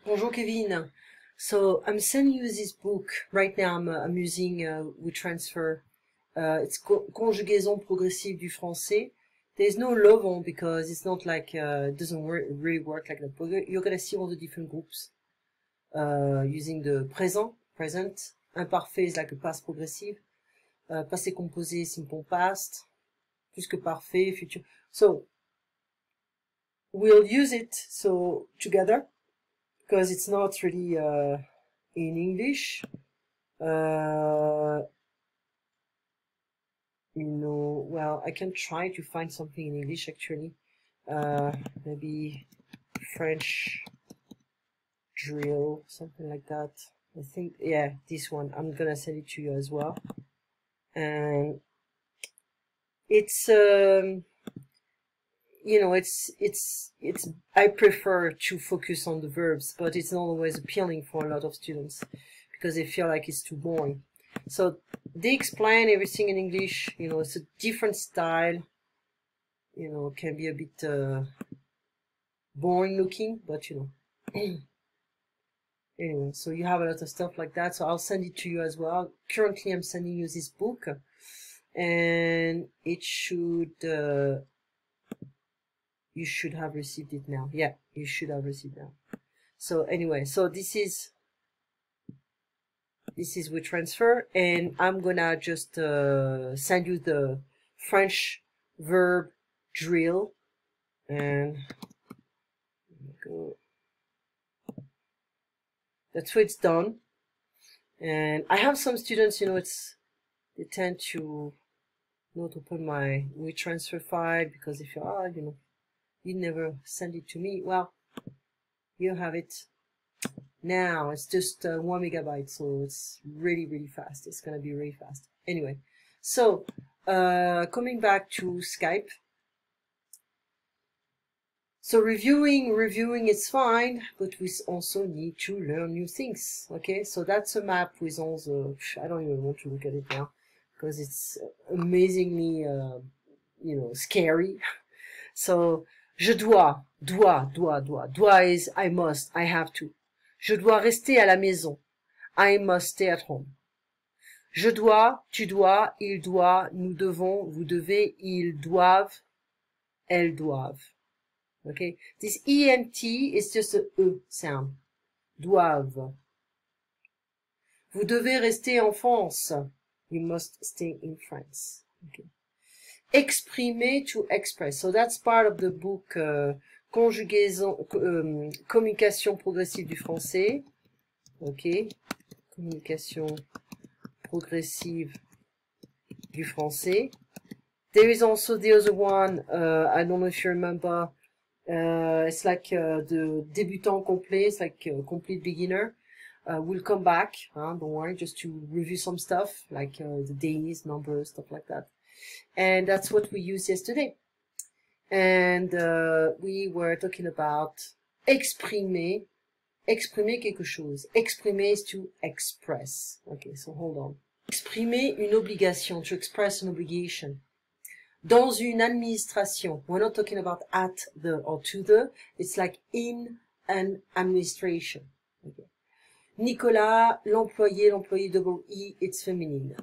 Bonjour Kevin. So I'm sending you this book right now. I'm using WeTransfer. It's Conjugaison progressive du français. There's no logo because it's not like it doesn't really work like that. But you're gonna see all the different groups using the present. Imparfait is like a past progressive. Passé composé, simple past. Plus que parfait, future. So we'll use it together. Because it's not really in English. Well, I can try to find something in English actually. Maybe French drill, something like that. I think, yeah, this one. I'm gonna send it to you as well. And it's I prefer to focus on the verbs, but it's not always appealing for a lot of students because they feel like it's too boring. So they explain everything in English. It's a different style. It can be a bit boring looking, but anyway, so you have a lot of stuff like that. So I'll send it to you as well. Currently, I'm sending you this book, and it should. You should have received it now. Yeah, you should have received it now. So anyway, so this is WeTransfer, and I'm gonna just send you the French verb drill, and go. That's where it's done. And I have some students, they tend to not open my WeTransfer file because they feel, you never send it to me. Well, you have it now. It's just 1 megabyte, so it's really, really fast. It's gonna be really fast. Anyway, so coming back to Skype. So reviewing is fine, but we also need to learn new things. Okay, so that's a map with all the. I don't even want to look at it now because it's amazingly, scary. So. Je dois is I must, I have to. Je dois rester à la maison. I must stay at home. Je dois, tu dois, il doit, nous devons, vous devez, ils doivent, elles doivent. Okay? This ENT is just a E sound. Doivent. Vous devez rester en France. You must stay in France. Okay. Exprimer, to express. So that's part of the book Conjugaison, communication progressive du français. Okay, communication progressive du français. There is also the other one. I don't know if you remember. It's like the débutant complet. It's like complete beginner. We'll come back. Don't worry, just to review some stuff like the days, numbers, stuff like that. And that's what we used yesterday. And we were talking about exprimer quelque chose. Exprimer is to express. Okay, so hold on. Exprimer une obligation, to express an obligation. Dans une administration, we're not talking about at the or to the, it's like in an administration. Okay. Nicolas, l'employé double E, it's feminine.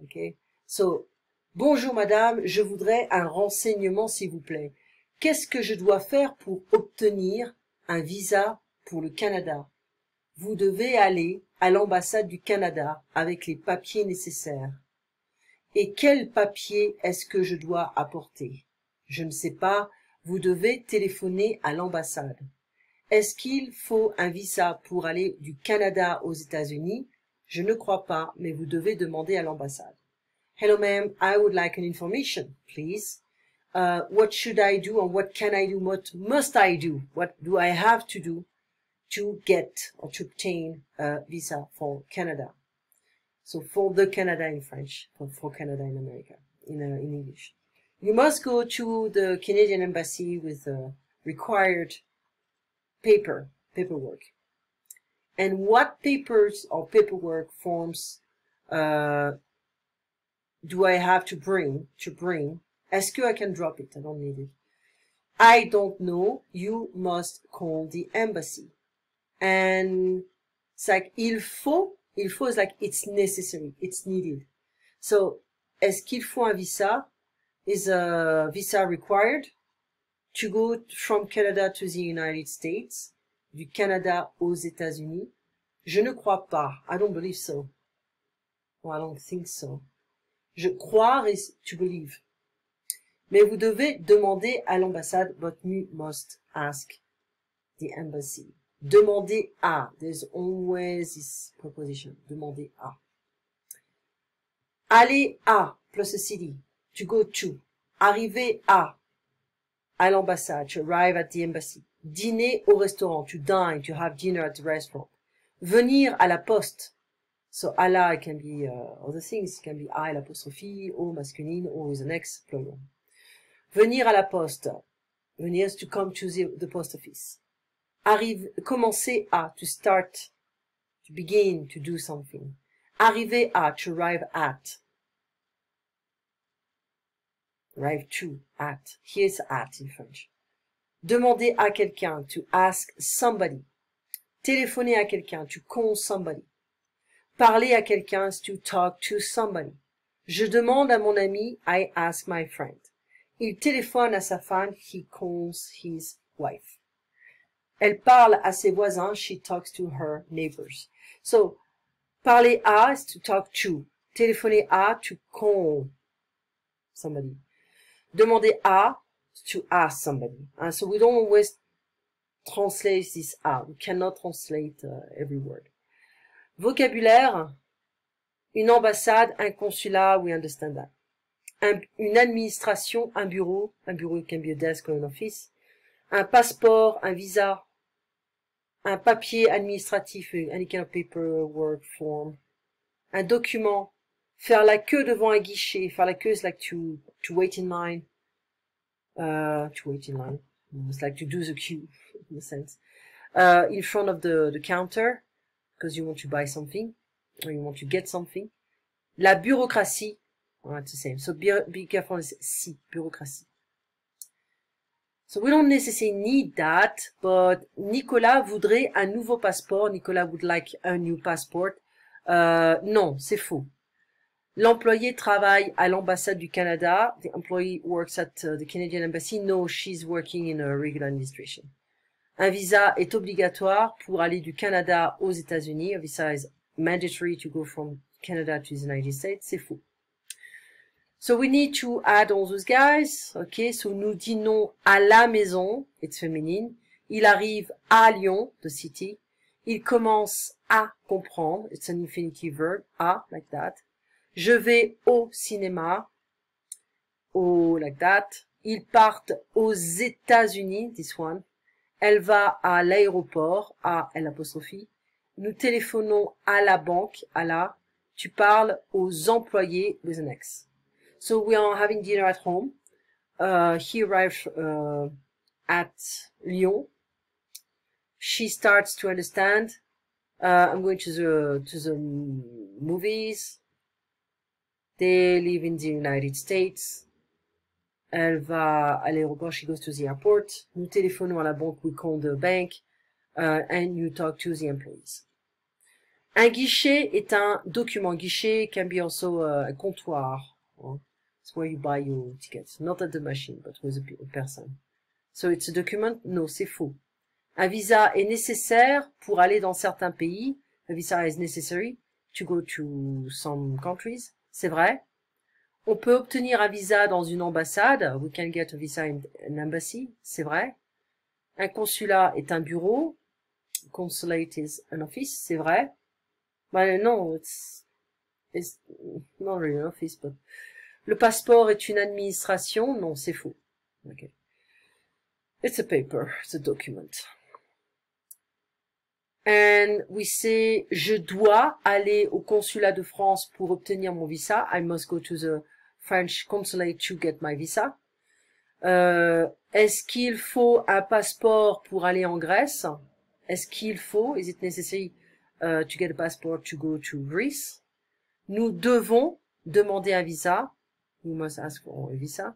Okay, so bonjour madame, je voudrais un renseignement s'il vous plaît. Qu'est-ce que je dois faire pour obtenir un visa pour le Canada? Vous devez aller à l'ambassade du Canada avec les papiers nécessaires. Et quels papiers est-ce que je dois apporter? Je ne sais pas, vous devez téléphoner à l'ambassade. Est-ce qu'il faut un visa pour aller du Canada aux États-Unis? Je ne crois pas, mais vous devez demander à l'ambassade. Hello, ma'am. I would like an information, please. What should I do and what can I do? What must I do? What do I have to do to get or to obtain a visa for Canada? So for the Canada in French, for Canada in America, in English. You must go to the Canadian embassy with required paperwork. And what papers or paperwork forms do I have to bring? Est-ce que I can drop it? I don't need it. I don't know. You must call the embassy. And it's like il faut is like it's necessary, it's needed. So, est-ce qu'il faut un visa? Is a visa required to go from Canada to the United States? Du Canada aux États-Unis? Je ne crois pas. I don't believe so. Well, I don't think so. Je croire is to believe. Mais vous devez demander à l'ambassade, but you must ask the embassy. Demandez à. There's always this preposition. Demandez à. Aller à, plus a city. To go to. Arriver à l'ambassade. To arrive at the embassy. Dîner au restaurant. To dine. To have dinner at the restaurant. Venir à la poste. So, à la, it can be other things. It can be à l'apostrophe, au masculine, or with an X, plural. Venir à la poste. Venir is to come to the post office. Commencer à, to start, to begin, to do something. Arriver à, to arrive at. Arrive to, at. Here's at in French. Demander à quelqu'un, to ask somebody. Téléphoner à quelqu'un, to call somebody. Parler à quelqu'un, to talk to somebody. Je demande à mon ami, I ask my friend. Il téléphone à sa femme, he calls his wife. Elle parle à ses voisins, she talks to her neighbors. So, parler à is to talk to. Téléphoner à, to call somebody. Demander à, to ask somebody. And so we don't always translate this à. We cannot translate every word. Vocabulaire, une ambassade, un consulat, we understand that. Une administration, un bureau can be a desk or an office, un passeport, un visa, un papier administratif, any kind of paperwork form, un document, faire la queue devant un guichet, faire la queue is like to wait in line, it's like to do the queue, in a sense, in front of the counter, because you want to buy something, or you want to get something, la bureaucratie, it's the same. So be careful. Si, bureaucratie. So we don't necessarily need that, but Nicolas voudrait un nouveau passeport. Nicolas would like a new passport. Non, c'est faux. L'employé travaille à l'ambassade du Canada. The employee works at the Canadian Embassy. No, she's working in a regular administration. Un visa est obligatoire pour aller du Canada aux États-Unis. A visa is mandatory to go from Canada to the United States. C'est faux. So we need to add all those guys. Okay, so nous dînons à la maison. It's féminine. Il arrive à Lyon, the city. Il commence à comprendre. It's an infinitive verb. À, like that. Je vais au cinéma. Au, like that. Ils partent aux États-Unis. This one. Elle va à l'aéroport. À, l'apostrophe. Nous téléphonons à la banque. À la. Tu parles aux employés with an X. So we are having dinner at home. He arrived at Lyon. She starts to understand. I'm going to the movies. They live in the United States. Elle va à l'aéroport. She goes to the airport. Nous téléphonons à la banque. We call the bank. And you talk to the employees. Un guichet est un document. Guichet can be also un comptoir. It's where you buy your tickets. Not at the machine, but with a person. So it's a document? No, c'est faux. Un visa est nécessaire pour aller dans certains pays. A visa is necessary to go to some countries. C'est vrai. On peut obtenir un visa dans une ambassade. We can get a visa in an embassy. C'est vrai. Un consulat est un bureau. Consulate is an office. C'est vrai. But no, it's not really an office, but le passeport est une administration? Non, c'est faux. Okay. It's a paper, it's a document. And we say, je dois aller au consulat de France pour obtenir mon visa. I must go to the French consulate to get my visa. Est-ce qu'il faut un passeport pour aller en Grèce? Est-ce qu'il faut, is it necessary to get a passport to go to Greece? Nous devons demander un visa. We must ask for a visa.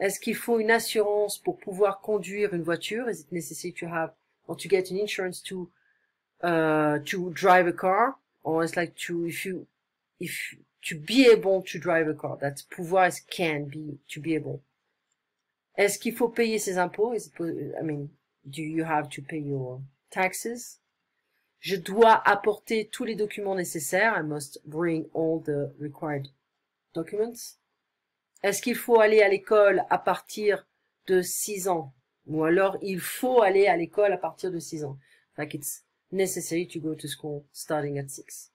Est-ce qu'il faut une assurance pour pouvoir conduire une voiture? Is it necessary to have or to get an insurance to to drive a car, or it's like to to be able to drive a car. That's pouvoir is can be, to be able. Est-ce qu'il faut payer ses impôts? I mean, do you have to pay your taxes? Je dois apporter tous les documents nécessaires. I must bring all the required documents. Est-ce qu'il faut aller à l'école à partir de 6 ans? Ou alors, il faut aller à l'école à partir de 6 ans. Like it's necessary to go to school starting at 6.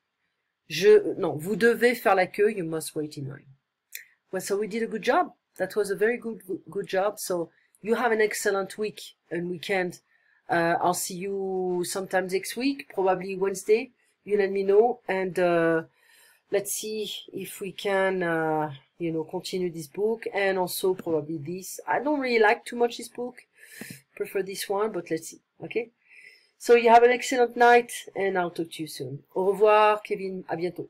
Non, vous devez faire la queue. You must wait in line. Well, so we did a good job. That was a very good job. So you have an excellent week and weekend. I'll see you sometime next week, probably Wednesday. You let me know, and let's see if we can, you know, continue this book, and also probably this. I don't really like too much this book. Prefer this one, but let's see. Okay. So you have an excellent night, and I'll talk to you soon. Au revoir, Kevin. À bientôt.